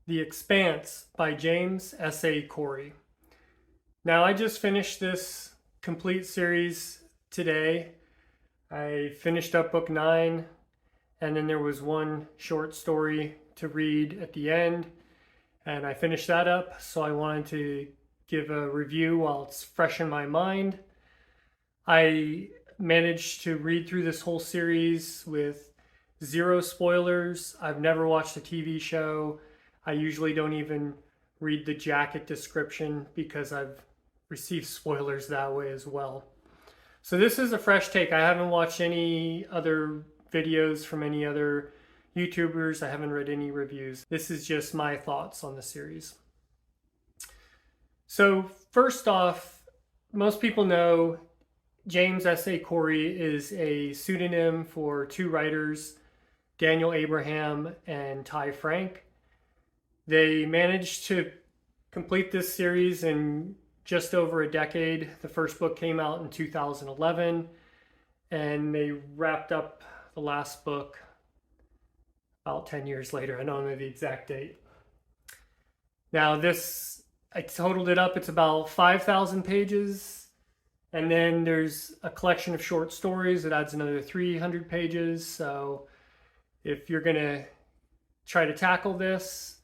The Expanse by James S.A. Corey. Now, I just finished this complete series today. I finished up book 9, and then there was one short story to read at the end, and I finished that up, so I wanted to give a review while it's fresh in my mind. I managed to read through this whole series with zero spoilers. I've never watched a TV show. I usually don't even read the jacket description because I've received spoilers that way as well. So this is a fresh take. I haven't watched any other videos from any other YouTubers. I haven't read any reviews. This is just my thoughts on the series. So first off, most people know James S.A. Corey is a pseudonym for two writers, Daniel Abraham and Ty Frank. They managed to complete this series in just over a decade. The first book came out in 2011, and they wrapped up the last book about 10 years later. I don't know the exact date. Now this, I totaled it up, it's about 5,000 pages. And then there's a collection of short stories that adds another 300 pages. So if you're gonna try to tackle this,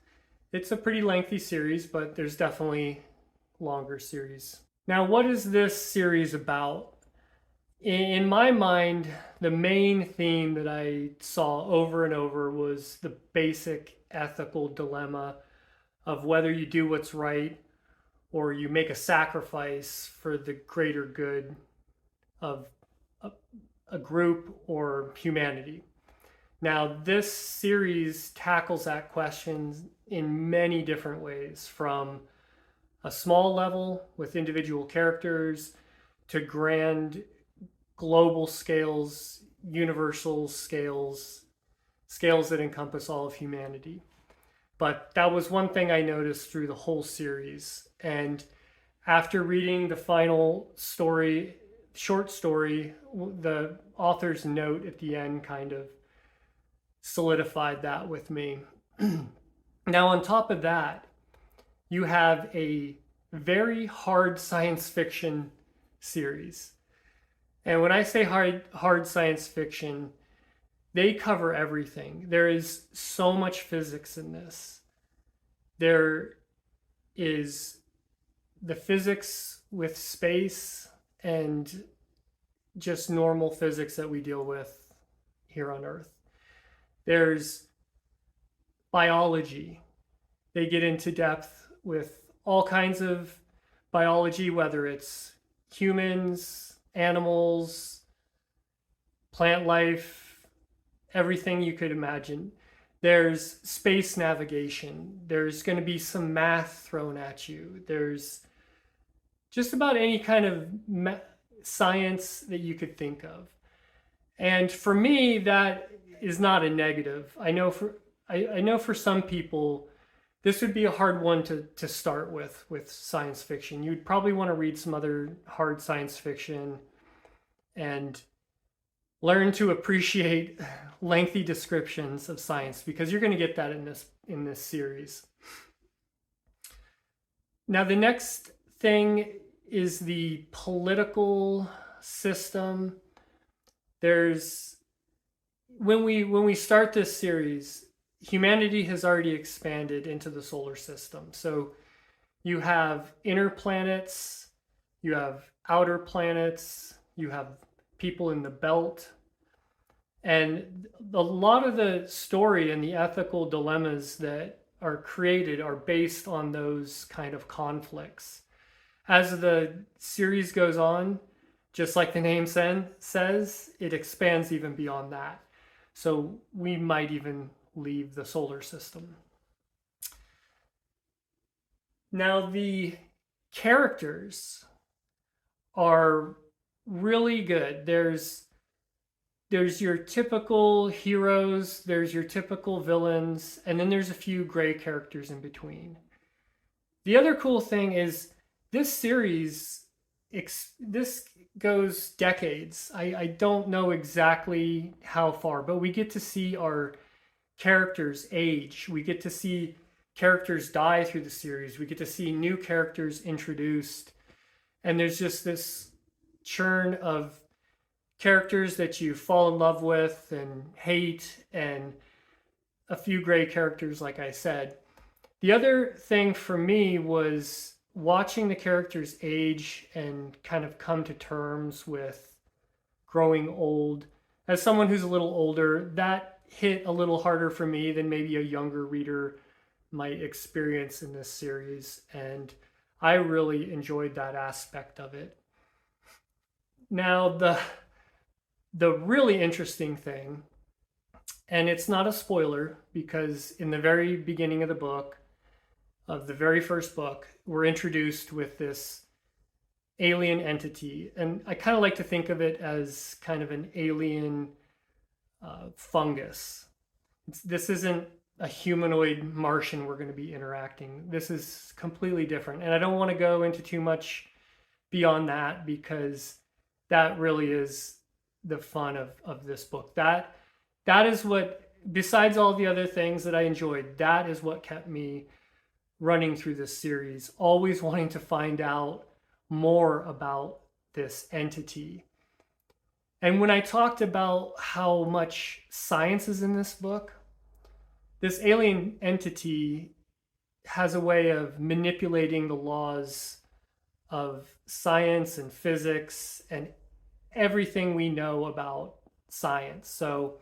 it's a pretty lengthy series, but there's definitely longer series. Now, what is this series about? In my mind, the main theme that I saw over and over was the basic ethical dilemma of whether you do what's right or you make a sacrifice for the greater good of a group or humanity. Now, this series tackles that question in many different ways, from a small level with individual characters to grand global scales, universal scales, scales that encompass all of humanity. But that was one thing I noticed through the whole series. And after reading the final story, short story, the author's note at the end kind of solidified that with me. Now, on top of that, you have a very hard science fiction series. And when I say hard science fiction, they cover everything. There is so much physics in this. There is the physics with space and just normal physics that we deal with here on Earth. There's biology. They get into depth with all kinds of biology, whether it's humans, animals, plant life, everything you could imagine. There's space navigation. There's going to be some math thrown at you. There's just about any kind of science that you could think of. And for me, that is not a negative. I know for some people, this would be a hard one to start with science fiction. You'd probably want to read some other hard science fiction and learn to appreciate lengthy descriptions of science, because you're going to get that in this series. Now, the next thing is the political system. When we start this series, humanity has already expanded into the solar system. So you have inner planets, you have outer planets, you have people in the belt. And a lot of the story and the ethical dilemmas that are created are based on those kind of conflicts. As the series goes on, just like the name says, it expands even beyond that. So we might even leave the solar system. Now, the characters are really good. There's your typical heroes, there's your typical villains, and then there's a few gray characters in between. The other cool thing is this series, this goes decades. I don't know exactly how far, but we get to see our characters age. We get to see characters die through the series. We get to see new characters introduced, and there's just this churn of characters that you fall in love with and hate, and a few gray characters, like I said. The other thing for me was watching the characters age and kind of come to terms with growing old. As someone who's a little older, that hit a little harder for me than maybe a younger reader might experience in this series. And I really enjoyed that aspect of it. Now, the really interesting thing, and it's not a spoiler because in the very beginning of the book, of the very first book, we're introduced with this alien entity. And I kind of like to think of it as kind of an alien fungus. This isn't a humanoid Martian we're going to be interacting. This is completely different. And I don't want to go into too much beyond that because that really is the fun of this book. That is what, besides all the other things that I enjoyed, that is what kept me running through this series, always wanting to find out more about this entity. And when I talked about how much science is in this book, this alien entity has a way of manipulating the laws of science and physics and everything we know about science. So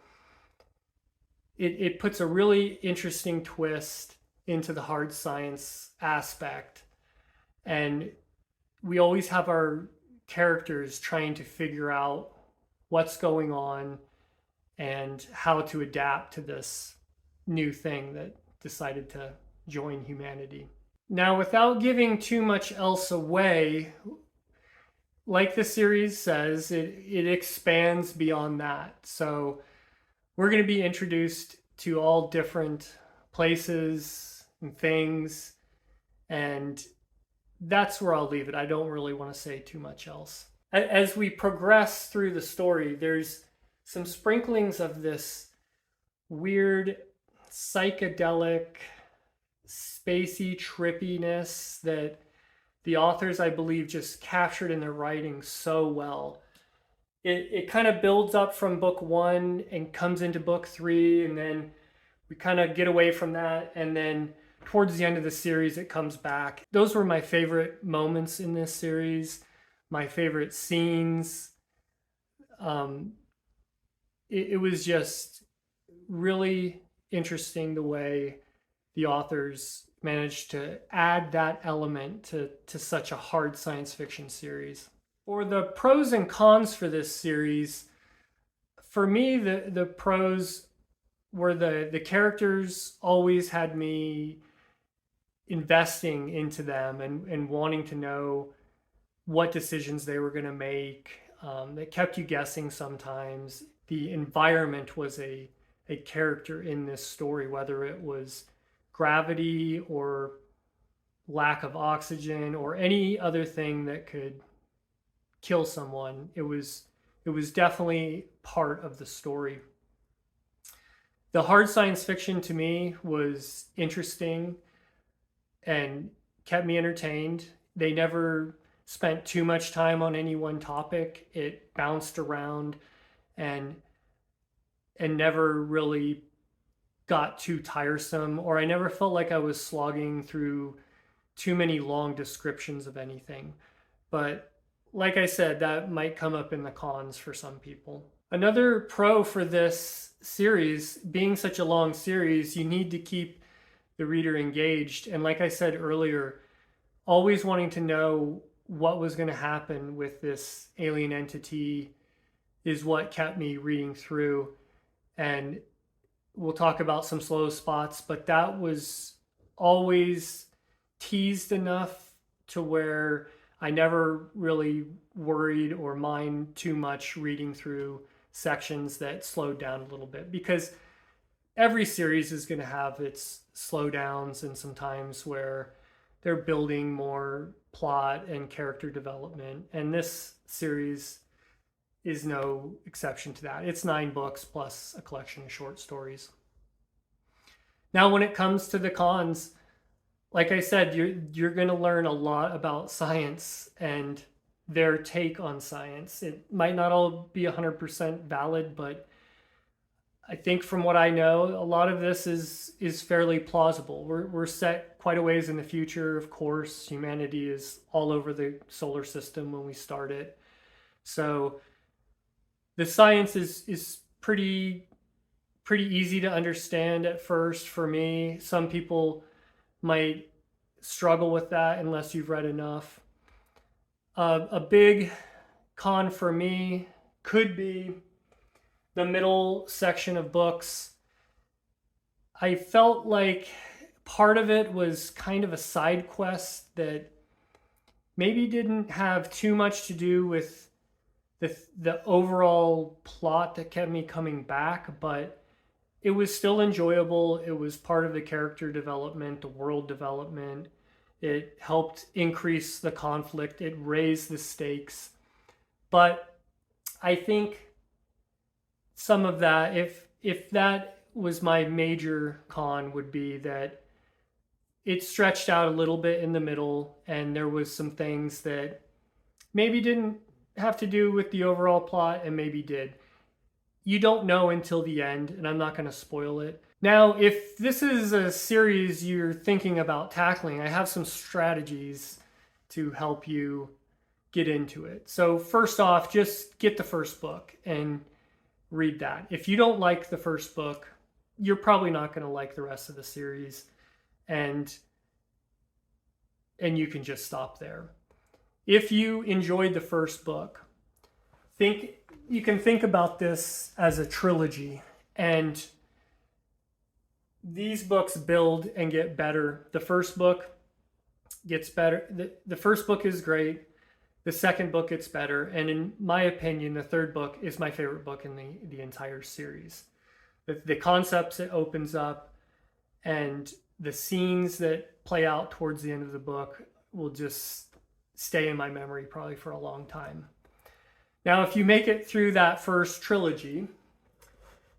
it puts a really interesting twist into the hard science aspect. And we always have our characters trying to figure out what's going on and how to adapt to this new thing that decided to join humanity. Now, without giving too much else away, like the series says, it expands beyond that. So we're going to be introduced to all different places and things, and that's where I'll leave it. I don't really want to say too much else. As we progress through the story, there's some sprinklings of this weird psychedelic, spacey trippiness that the authors, I believe, just captured in their writing so well. It kind of builds up from book one and comes into book three, and then we kind of get away from that, and then towards the end of the series it comes back. Those were my favorite moments in this series, my favorite scenes. It was just really interesting the way the authors managed to add that element to such a hard science fiction series. For the pros and cons for this series, for me, the pros were the characters always had me investing into them and wanting to know what decisions they were going to make. They kept you guessing sometimes. The environment was a character in this story, whether it was gravity or lack of oxygen or any other thing that could kill someone. It was definitely part of the story. The hard science fiction to me was interesting and kept me entertained. They never spent too much time on any one topic. It bounced around and never really got too tiresome, or I never felt like I was slogging through too many long descriptions of anything. But like I said, that might come up in the cons for some people. Another pro for this series, being such a long series, you need to keep the reader engaged. And like I said earlier, always wanting to know what was going to happen with this alien entity is what kept me reading through. And we'll talk about some slow spots, but that was always teased enough to where I never really worried or mind too much reading through sections that slowed down a little bit, because every series is going to have its slowdowns and some times where they're building more plot and character development. And this series is no exception to that. It's 9 books plus a collection of short stories. Now, when it comes to the cons, like I said, you're going to learn a lot about science and their take on science. It might not all be 100% valid, but I think from what I know, a lot of this is fairly plausible. We're set quite a ways in the future, of course. Humanity is all over the solar system when we start it. So the science is pretty easy to understand at first for me. Some people might struggle with that unless you've read enough. A big con for me could be the middle section of books. I felt like part of it was kind of a side quest that maybe didn't have too much to do with the overall plot that kept me coming back, but it was still enjoyable. It was part of the character development, the world development. It helped increase the conflict, it raised the stakes. But I think some of that, if that was my major con, would be that it stretched out a little bit in the middle and there was some things that maybe didn't have to do with the overall plot and maybe did. You don't know until the end, and I'm not going to spoil it. Now, if this is a series you're thinking about tackling, I have some strategies to help you get into it. So, first off, just get the first book and read that. If you don't like the first book, you're probably not going to like the rest of the series, and you can just stop there. If you enjoyed the first book, you can think about this as a trilogy, and these books build and get better. The first book gets better. The first book is great. The second book gets better. And in my opinion, the third book is my favorite book in the entire series. The concepts it opens up and the scenes that play out towards the end of the book will just stay in my memory probably for a long time. Now, if you make it through that first trilogy,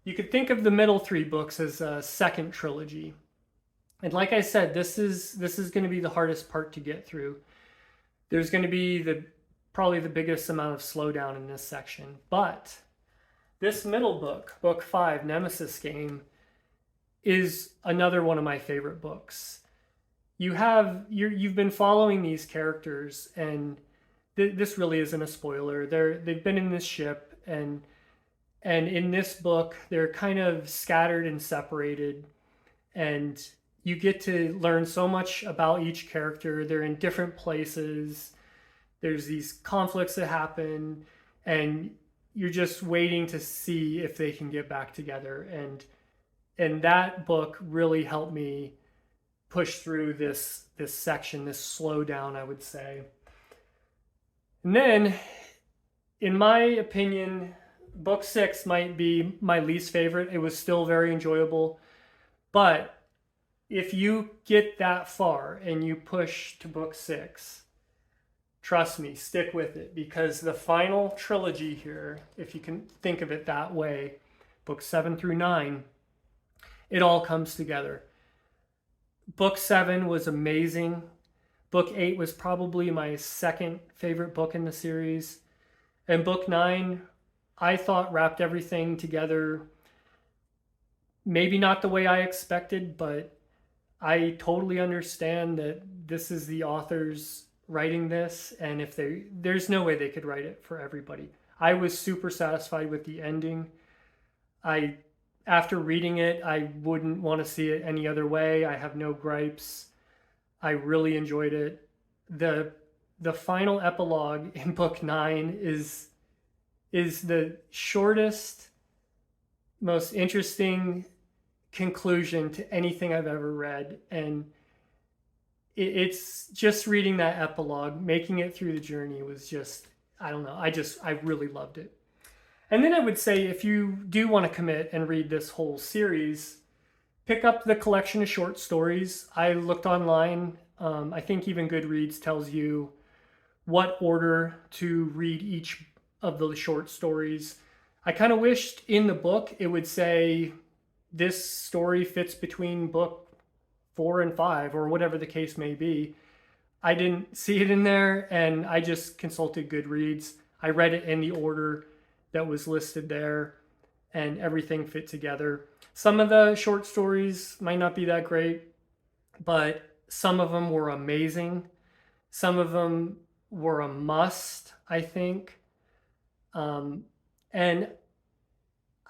you could think of the middle three books as a second trilogy. And like I said, this is going to be the hardest part to get through. There's going to be probably the biggest amount of slowdown in this section. But this middle book, book 5, Nemesis Game, is another one of my favorite books. You've been following these characters, and this really isn't a spoiler. They've been in this ship, and in this book they're kind of scattered and separated, and you get to learn so much about each character. They're in different places. There's these conflicts that happen, and you're just waiting to see if they can get back together. And that book really helped me push through this section, this slowdown, I would say. And then, in my opinion, book 6 might be my least favorite. It was still very enjoyable. But if you get that far and you push to book 6, trust me, stick with it, because the final trilogy here, if you can think of it that way, book 7 through 9, it all comes together. Book 7 was amazing. Book 8 was probably my second favorite book in the series. And book 9, I thought wrapped everything together. Maybe not the way I expected, but I totally understand that this is the authors writing this, and there's no way they could write it for everybody. I was super satisfied with the ending. After reading it, I wouldn't want to see it any other way. I have no gripes. I really enjoyed it. The final epilogue in book 9 is the shortest, most interesting conclusion to anything I've ever read. And it's just reading that epilogue, making it through the journey was just, I don't know, I really loved it. And then I would say, if you do want to commit and read this whole series, pick up the collection of short stories. I looked online. I think even Goodreads tells you what order to read each of the short stories. I kind of wished in the book it would say this story fits between book 4 and 5 or whatever the case may be. I didn't see it in there, and I just consulted Goodreads. I read it in the order that was listed there, and everything fit together. Some of the short stories might not be that great, but some of them were amazing. Some of them were a must, I think. And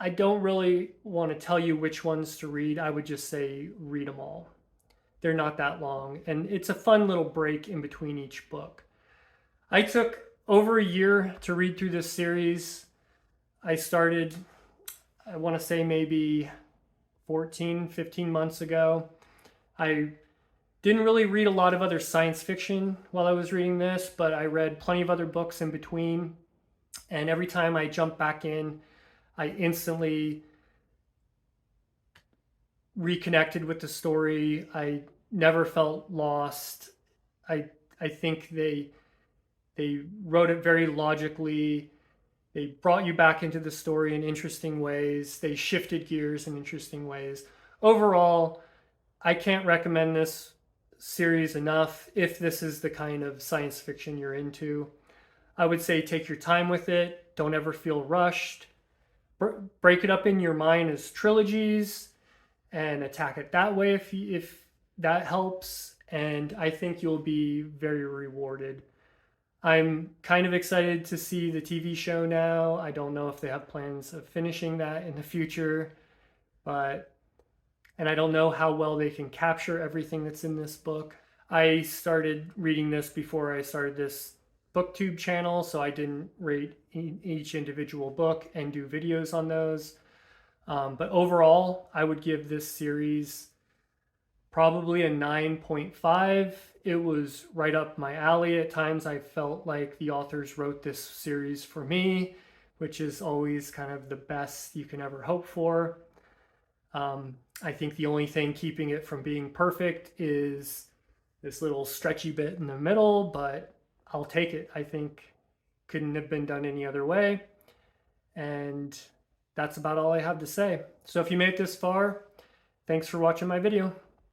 I don't really want to tell you which ones to read. I would just say read them all. They're not that long, and it's a fun little break in between each book. I took over a year to read through this series. I started, I want to say maybe 14, 15 months ago. I didn't really read a lot of other science fiction while I was reading this, but I read plenty of other books in between. And every time I jumped back in, I instantly reconnected with the story. I never felt lost. I think they wrote it very logically. They brought you back into the story in interesting ways. They shifted gears in interesting ways. Overall, I can't recommend this series enough if this is the kind of science fiction you're into. I would say take your time with it. Don't ever feel rushed. Break it up in your mind as trilogies and attack it that way if that helps. And I think you'll be very rewarded. I'm kind of excited to see the TV show now. I don't know if they have plans of finishing that in the future, and I don't know how well they can capture everything that's in this book. I started reading this before I started this booktube channel, so I didn't rate each individual book and do videos on those. But overall, I would give this series probably a 9.5. It was right up my alley. At times I felt like the authors wrote this series for me, which is always kind of the best you can ever hope for. I think the only thing keeping it from being perfect is this little stretchy bit in the middle, but I'll take it. I think couldn't have been done any other way. And that's about all I have to say. So if you made it this far, thanks for watching my video.